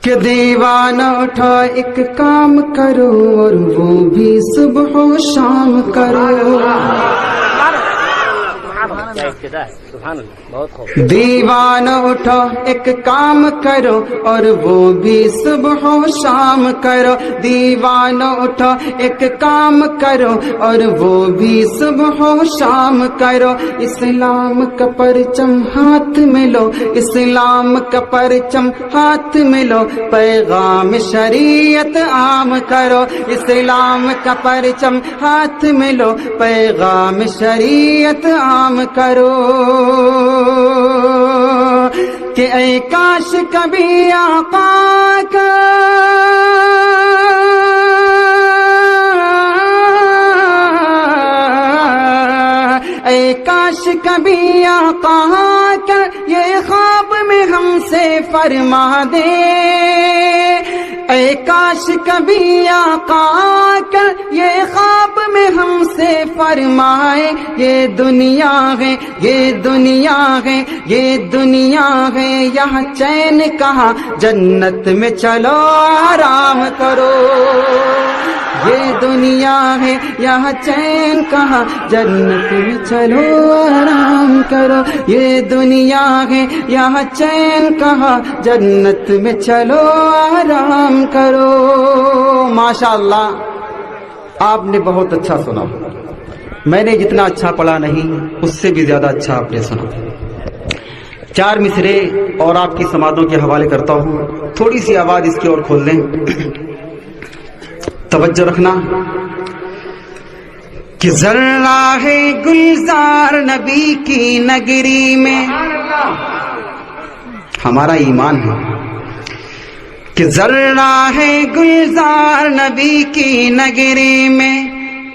کہ دیوانہ اٹھا ایک کام کرو اور وہ بھی صبح و شام کرو. دیوانہ اٹھو ایک کام کرو اور وہ بھی صبح و شام کرو. دیوانہ اٹھو ایک کام کرو اور وہ بھی صبح و شام کرو. اسلام کا پرچم ہاتھ میں لو, اسلام کا پرچم ہاتھ میں لو, پیغام شریعت عام کرو. اسلام کا پرچم ہاتھ میں لو, پیغام شریعت عام کرو. کہ اے کاش کبھی آقا کا اے کاش کبھی آقا کا یہ خواب میں ہم سے فرما دے. اے کاش کبھی آقا کا یہ خواب میں ہم سے فرمائے. یہ دنیا ہے, یہ دنیا ہے, یہ دنیا ہے, یہاں چین کہاں, جنت میں چلو آرام کرو. یہ دنیا ہے, یہاں چین کہاں, جنت میں چلو آرام کرو. یہ دنیا ہے, یہاں چین کہاں, جنت میں چلو آرام کرو. ماشاءاللہ آپ نے بہت اچھا سنا. میں نے جتنا اچھا پڑھا نہیں اس سے بھی زیادہ اچھا آپ نے سنا. 4 مصرے اور آپ کی سماعتوں کے حوالے کرتا ہوں. تھوڑی سی آواز اس کی اور کھول لیں, توجہ رکھنا. کہ ذرہ ہے گلزار نبی کی نگری میں, ہمارا ایمان ہے کہ ذرہ ہے گلزار نبی کی نگری میں,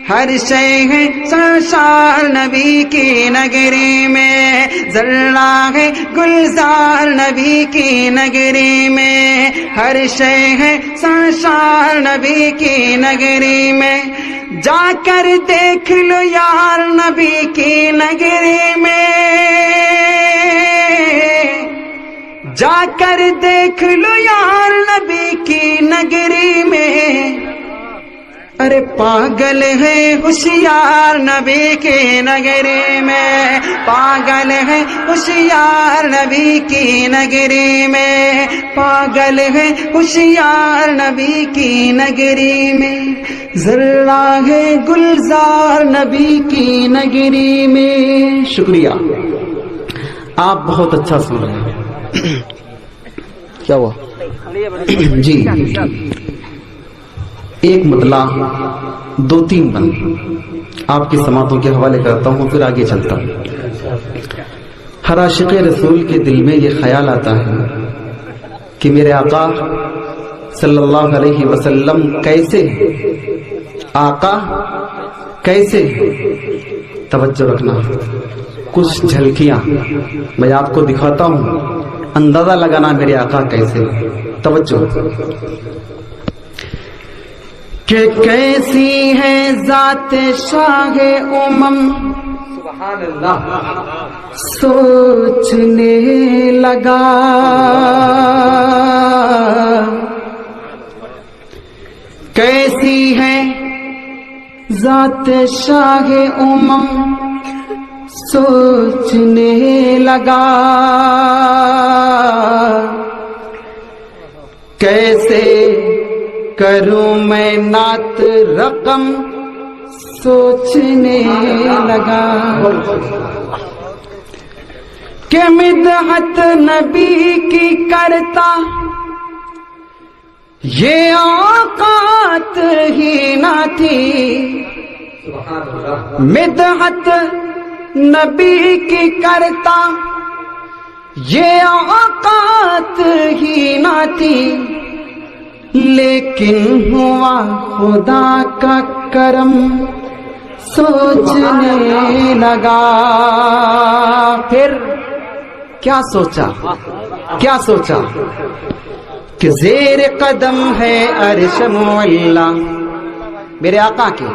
ہر شے ہے سرشار نبی کی نگری میں. ذرہ ہے گلزار نبی کی نگری میں, ہر شے ہے سرشار نبی کی نگری میں. جا کر دیکھ لو یار نبی کی نگری میں, جا کر دیکھ لو یار نبی کی نگری میں. ارے پاگل ہے ہوشیار نبی کی نگری میں, پاگل ہے ہوشیار نبی کی نگری میں, پاگل ہے ہوشیار نبی کی نگری میں. ذرہ ہے گلزار نبی کی نگری میں. شکریہ, آپ بہت اچھا سن رہے ہیں. کیا ہوا جی؟ ایک مطلع 2-3 بند آپ کی سماعتوں کے حوالے کرتا ہوں, پھر آگے چلتا ہوں. ہر عاشق رسول کے دل میں یہ خیال آتا ہے کہ میرے آقا صلی اللہ علیہ وسلم کیسے, آقا کیسے. توجہ رکھنا, کچھ جھلکیاں میں آپ کو دکھاتا ہوں, اندازہ لگانا میرے آقا کیسے. توجہ. کہ کیسی ہے ذات شاہ امم, سبحان اللہ, سوچنے لگا. کیسی ہے ذات شاہ امم, سوچنے لگا. کیسے کروں میں نعت رقم, سوچنے لگا. کہ مدحت نبی کی کرتا یہ اوقات ہی نہ تھی. مدحت نبی کی کرتا یہ اوقات ہی نہ تھی, لیکن ہوا خدا کا کرم, سوچنے لگا. پھر کیا سوچا, کیا سوچا کہ زیر قدم ہے عرش معلا, میرے آقا کے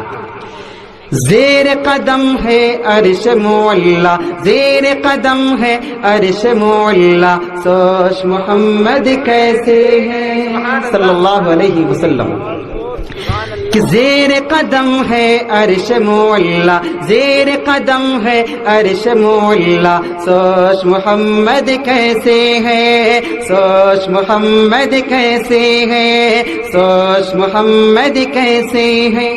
زیر قدم ہے عرش معلا، زیر قدم ہے عرش معلا، سوچ محمد کیسے ہے صلی اللہ علیہ وسلم، کہ زیر قدم ہے عرش معلا، زیر قدم ہے عرش معلا، سوچ محمد کیسے ہے، سوچ محمد کیسے ہے، سوچ محمد کیسے ہے،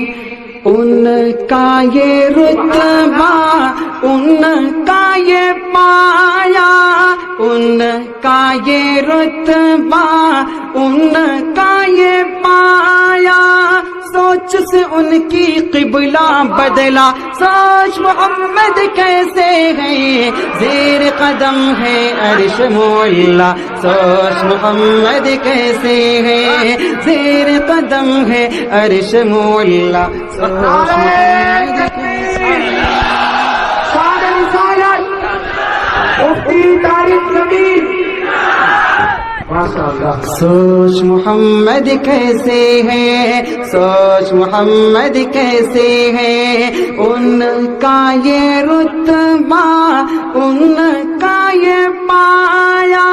ان کا یہ رتبہ، ان کا یہ پایا، ان کا یہ رتبہ، ان کا یہ پایا، سوچ سے ان کی قبلہ بدلا، سوچ محمد کیسے ہے، زیر قدم ہے عرش معلا، سوچ محمد کیسے ہے، زیر قدم ہے عرش معلا، سوچ محمد کیسے ہے۔ سوچ محمد کیسے ہے، سوچ محمد کیسے ہے، ان کا یہ رتبہ، ان کا یہ پایا،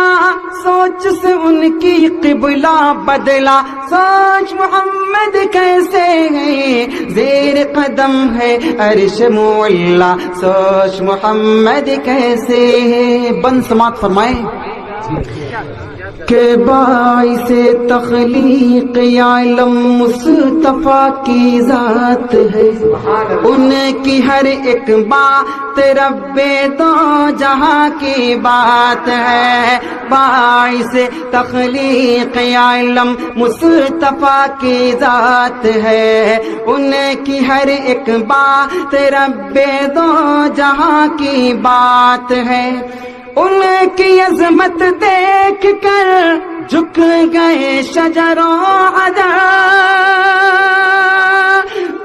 سوچ سے ان کی قبلہ بدلا، سوچ محمد کیسے ہے، زیر قدم ہے عرش معلا، سوچ محمد کیسے ہے۔ بند سماعت فرمائیں کہ باعث تخلیق عالم مصطفیٰ کی ذات ہے، ان کی ہر ایک بات رب دو جہاں کی بات ہے، باعث تخلیق عالم مصطفیٰ کی ذات ہے، ان کی ہر ایک بات رب دو جہاں کی بات ہے، ان کی عظمت دیکھ کر جھک گئے شجر و حجر،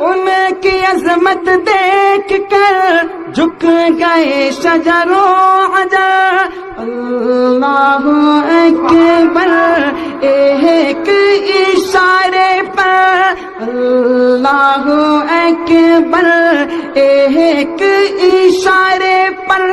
ان کی عظمت دیکھ کر جھک گئے شجر و حجر، اللہ اکبر ایک اشارے پر، اللہ اکبر ایک اشارے پر،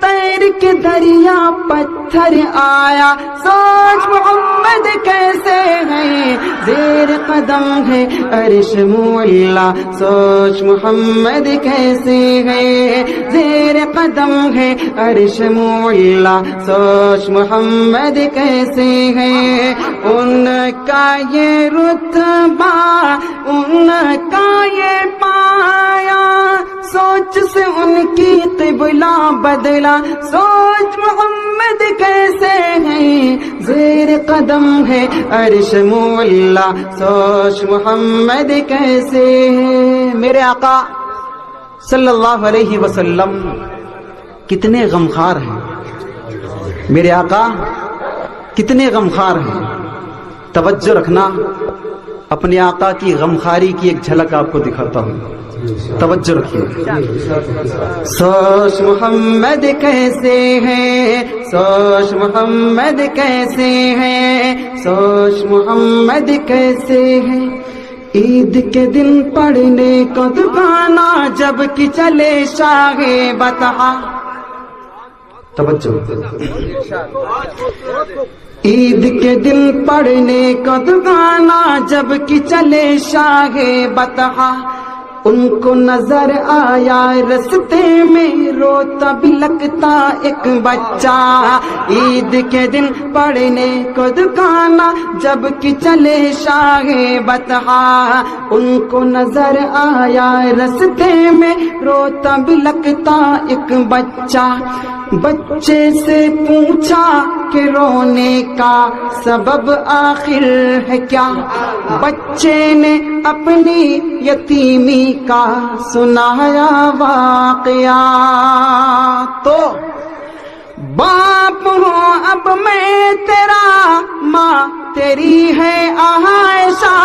تیر کے دریا پتھر آیا، سوچ محمد کیسے ہے، زیر قدم ہے عرش معلا، سوچ محمد کیسے ہے، زیر قدم ہے عرش معلا، سوچ محمد کیسے ہے، ان کا یہ رتبہ، ان کا یہ پایا، سوچ سے ان کی قبلہ بدلا، سوچ محمد کیسے ہے، زیر قدم ہے عرش معلا، سوچ محمد کیسے ہے۔ میرے آقا صلی اللہ علیہ وسلم کتنے غمخوار ہیں، میرے آقا کتنے غمخوار ہیں، توجہ رکھنا، اپنے آقا کی غمخواری کی ایک جھلک آپ کو دکھاتا ہوں، توجہ رکھیے۔ سوچ محمد کیسے ہے، سوچ محمد کیسے ہے، سوچ محمد کیسے ہے، عید کے دن پڑھنے کو دکانہ جب کہ چلے شاہ بطحہ، توجہ، عید کے دن پڑھنے کو دکانہ جب کہ چلے شاہ بطحہ، ان کو نظر آیا رستے میں روتا بھی لگتا ایک بچہ، عید کے دن پڑھنے کو دکانہ جب کہ چلے شاہ بطحہ، ان کو نظر آیا رستے میں روتا بھی لگتا ایک بچہ، بچے سے پوچھا کہ رونے کا سبب آخر ہے کیا، بچے نے اپنی یتیمی کا سنایا واقعہ، تو باپ ہوں اب میں تیرا، ماں تیری ہے عائشہ،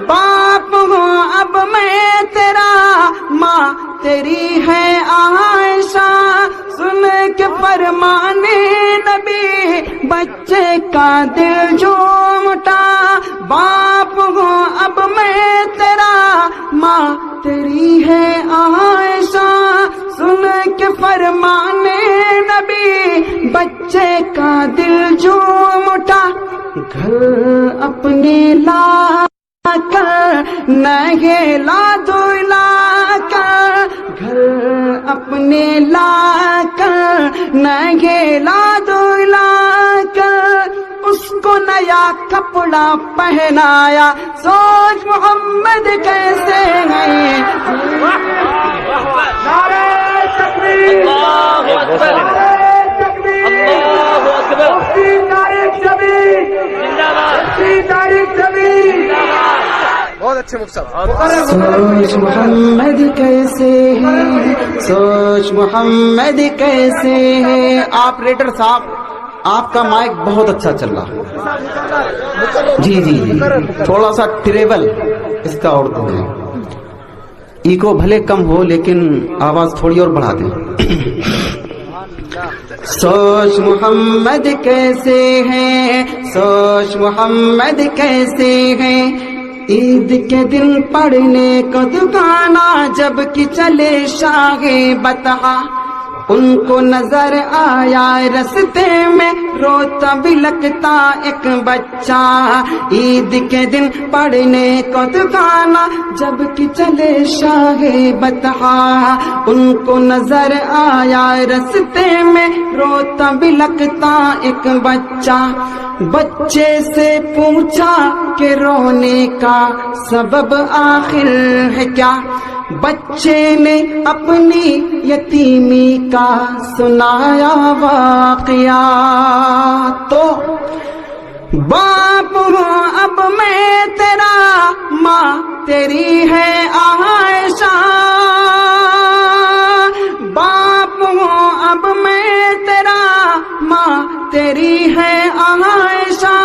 باپ ہوں اب میں تیرا، ماں تیری ہے عائشہ، سن کے فرمانے نبی بچے کا دل جھومتا، باپ ہوں اب میں تیرا، ماں تیری ہے عائشہ، سن کے فرمانے نبی بچے کا دل جھوم اٹھا، گھر اپنے لا کر نہلا دھلا کر، گھر اپنے لا کر نہلا دھلا کر، اس کو نیا کپڑا پہنایا، سوچ محمد کیسے ہیں۔ نعرہ تکبیر، اللہ اکبر، اللہ اکبر، تاریخ شبیر زندہ باد، تاریخ شبیر۔ بہت اچھے مفسر۔ سوچ محمد کیسے ہیں، سوچ محمد کیسے ہیں۔ آپریٹر صاحب آپ کا مائک بہت اچھا چل رہا، جی جی جی، تھوڑا سا ٹریبل اس کا اردو ہے، ایکو بھلے کم ہو لیکن آواز تھوڑی اور بڑھا دیں۔ سوچ محمد کیسے ہیں، سوچ محمد کیسے ہیں، عید کے دن پڑھنے کو دکانا جب کہ چلے شاہ بطحا، ان کو نظر آیا رستے میں روتا بلکتا ایک بچہ، عید کے دن پڑھنے کو دکانا جب کہ چلے شاہ بطحا، ان کو نظر آیا رستے میں روتا بلکتا ایک بچہ، بچے سے پوچھا کہ رونے کا سبب آخر ہے کیا، بچے نے اپنی یتیمی کا سنایا واقعہ، تو باپ ہوں اب میں تیرا، ماں تیری ہے عائشہ، باپ ہوں اب میں تیرا، ماں تیری ہے عائشہ،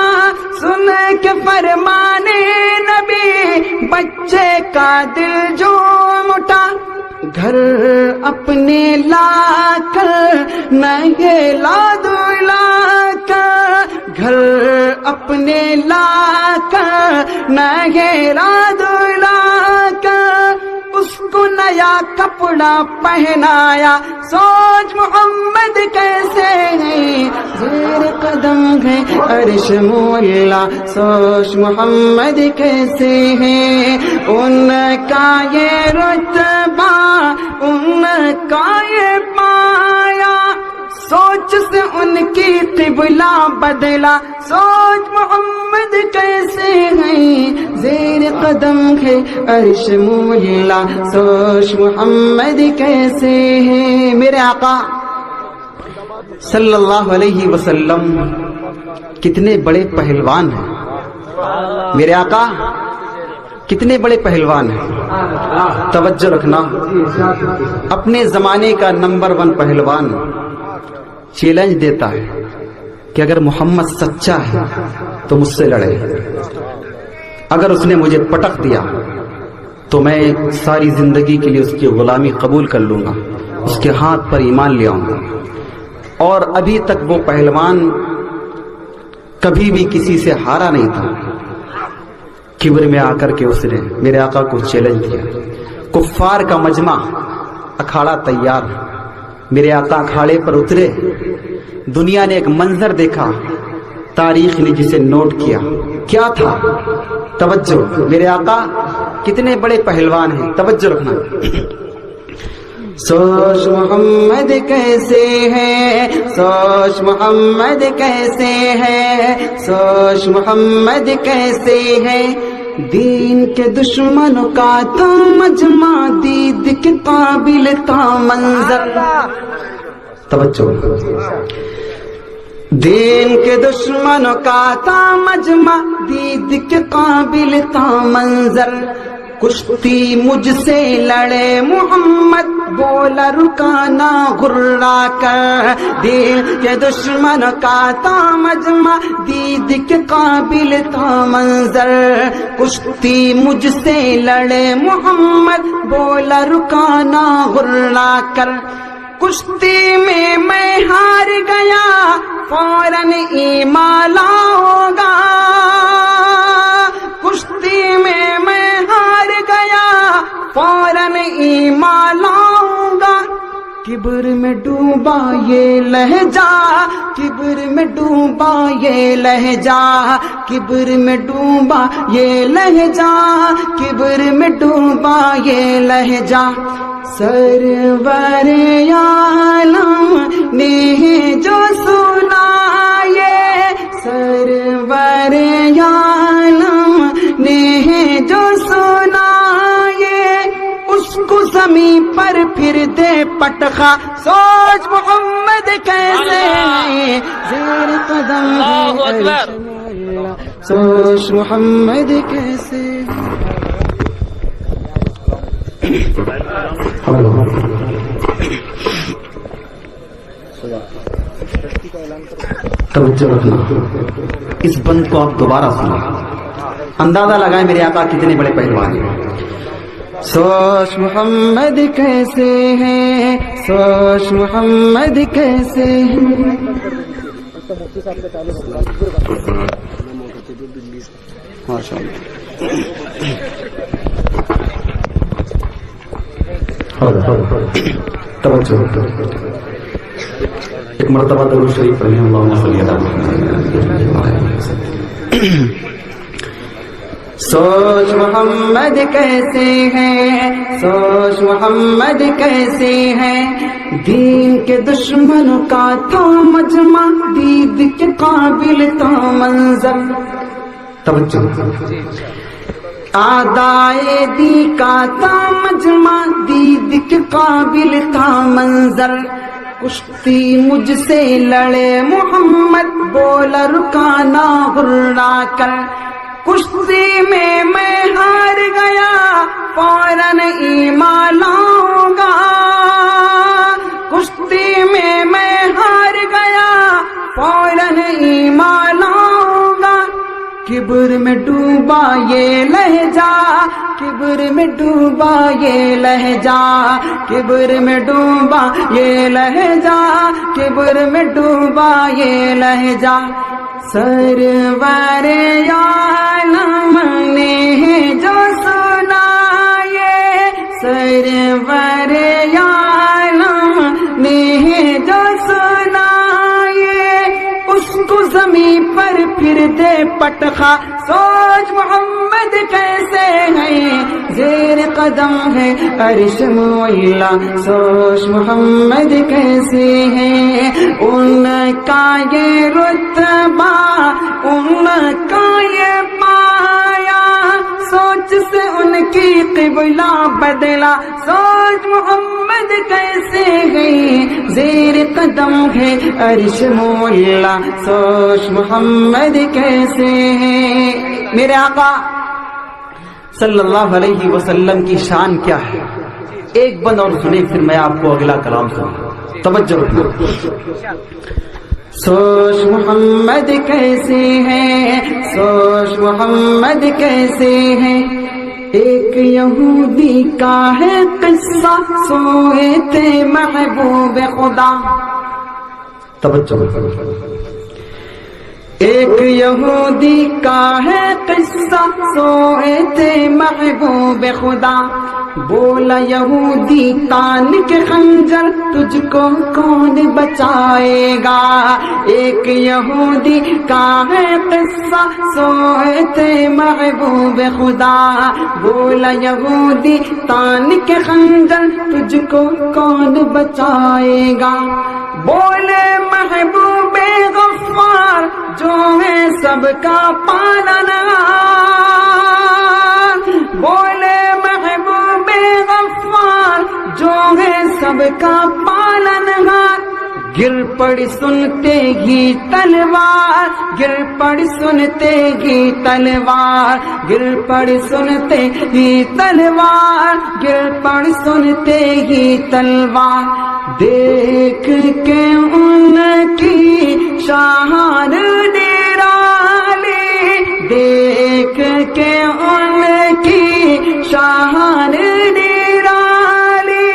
سن کے فرمانے نبی بچے کا دل جھوم اٹھا، گھر اپنے لا کر نہلا دھلا کر، گھر اپنے لا کر نہلا دھلا کر، اس کو نیا کپڑا پہنایا، سوچ محمد کیسے ہیں، زیر قدم ہے عرش مولا، سوچ محمد کیسے ہیں، ان کا یہ رتبہ، ان کا یہ پایا، سوچ سے ان کی قبلہ بدلا، سوچ محمد کیسے ہیں، زیر قدم ہے عرش مولا، سوچ محمد کیسے ہیں۔ میرے آقا صلی اللہ علیہ وسلم کتنے بڑے پہلوان ہیں، میرے آقا کتنے بڑے پہلوان ہیں، توجہ رکھنا، اپنے زمانے کا نمبر 1 پہلوان چیلنج دیتا ہے کہ اگر محمد سچا ہے تو مجھ سے لڑے، اگر اس نے مجھے پٹک دیا تو میں ساری زندگی کے لیے اس کی غلامی قبول کر لوں گا، اس کے ہاتھ پر ایمان لے آؤں گا۔ اور ابھی تک وہ پہلوان کبھی بھی کسی سے ہارا نہیں تھا، کبر میں آ کر کے اس نے میرے آقا کو چیلنج دیا، کفار کا مجمع، اکھاڑا تیار، میرے آقا اکھاڑے پر اترے، دنیا نے ایک منظر دیکھا، تاریخ نے جسے نوٹ کیا، کیا تھا؟ توجہ، میرے آقا کتنے بڑے پہلوان ہیں، توجہ رکھنا۔ سوچ محمد کیسے ہے، سوچ محمد کیسے ہے، سوچ محمد کیسے ہے، دین کے دشمنوں کا تھا مجمع، دید کے قابل تھا منظر، توجہ، دین کے دشمنوں کا تھا مجمع، دید کے قابل تھا منظر، کشتی مجھ سے لڑے محمد، بولا رکانا غرا کر، دین کے دشمن کا تھا مجمع، دید کے قابل تھا منظر، کشتی مجھ سے لڑے محمد، بولا رکانا غرا کر، کشتی میں ہار گیا فوراً ایمان لاؤں گا، کشتی میں ہار گیا فوراً ایمان لاؤں گا، کبر میں ڈوبا یہ لہجہ، کبر میں ڈوبا یہ لہجہ، کبر میں ڈوبا یہ لہجہ، کبر میں ڈوبا یہ لہجہ، سرور عالم نے جو سنا یہ، سرور عالم نے جو سنا یہ، اس کو زمین پر پھر دے پٹخا، سوچ محمد کیسے ہیں زیر قدم ہے، سوچ محمد کیسے توجہ رکھنا، اس بند کو آپ دوبارہ سنا، اندازہ لگائیں میرے آقا کتنے بڑے پہلوان ہیں۔ سوچ محمد کیسے ہیں، سوچ محمد کیسے ہیں، ماشاء اللہ، توجہ، ایک مرتبہ درود شریف پڑھیں، اللہم صلی علی محمد۔ سوچ محمد کیسے ہیں، سوچ محمد کیسے ہیں، دین کے دشمنوں کا تھا مجمع، دید کے قابل تھا منظر، توجہ، آدائے دی کا تھا مجمع، دید کے قابل تھا منظر، کشتی مجھ سے لڑے محمد، بولا رکانا غرا کر، کشتی میں ہار گیا فوراً ایمان لاؤں گا، کشتی میں ہار گیا فوراً ایمان لاؤں گا، کبر میں ڈوبا یہ لہجہ، کبر میں ڈوبا یہ لہجہ، کبر میں ڈوبا یہ لہجہ، کبر میں ڈوبا یہ لہجہ، سرور عالم نے جو سنا یہ، سرور عالم نے جو سنا یہ، اس کو زمین پر پھر دے پٹخا، سوچ محمد کیسے ہیں زیر قدم ہے عرش مولا، سوچ محمد کیسے ہیں، ان کا یہ رتبہ، ان کا یہ پایا، سوچ سے ان کی قبلہ بدلا، سوچ محمد کیسے ہیں زیر قدم ہے عرش مولا، سوچ محمد کیسے ہیں۔ میرے آقا صلی اللہ علیہ وسلم کی شان کیا ہے، ایک بند اور سنیں پھر میں آپ کو اگلا کلام سناؤں، توجہ رکھنا۔ سوچ محمد کیسے ہیں، سوچ محمد کیسے ہیں، ایک یہودی کا ہے قصہ، سوئے تھے محبوب خدا، توجہ، ایک یہودی کا ہے قصہ، سوئے تھے محبوب خدا، بولا یہودی تان کے خنجر، تجھ کو کون بچائے گا، ایک یہودی کا ہے قصہ، سوئے تھے محبوب خدا، بولا یہودی تان کے خنجر، تجھ کو کون بچائے گا، بولے محبوب غفار جو ہے سب کا پالنہار، بولے محبوب غفار جو ہے سب کا پالنہار، گر پڑ سنتے ہی تلوار، گر پڑ سنتے ہی تلوار، گر پڑ سنتے ہی تلوار، گر پڑ سنتے ہی تلوار، دیکھ کے ان کی شان نرالی، دیکھ کے ان کی شان نرالی،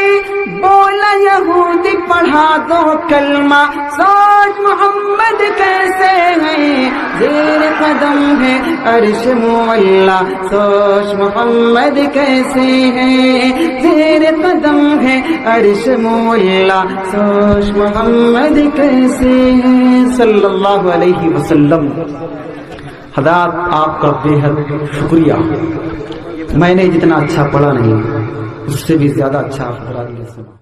بولا یہودی پڑھ نماز و کلمہ سوچ محمد کیسے ہیں زیر قدم ہے عرش مولا سوچ محمد کیسے ہیں زیر قدم ہے عرش مولا سوچ محمد کیسے ہیں صلی اللہ علیہ وسلم. حضرات آپ کا بے حد شکریہ. میں نے جتنا اچھا پڑھا نہیں اس سے بھی زیادہ اچھا حضرات نے سنا.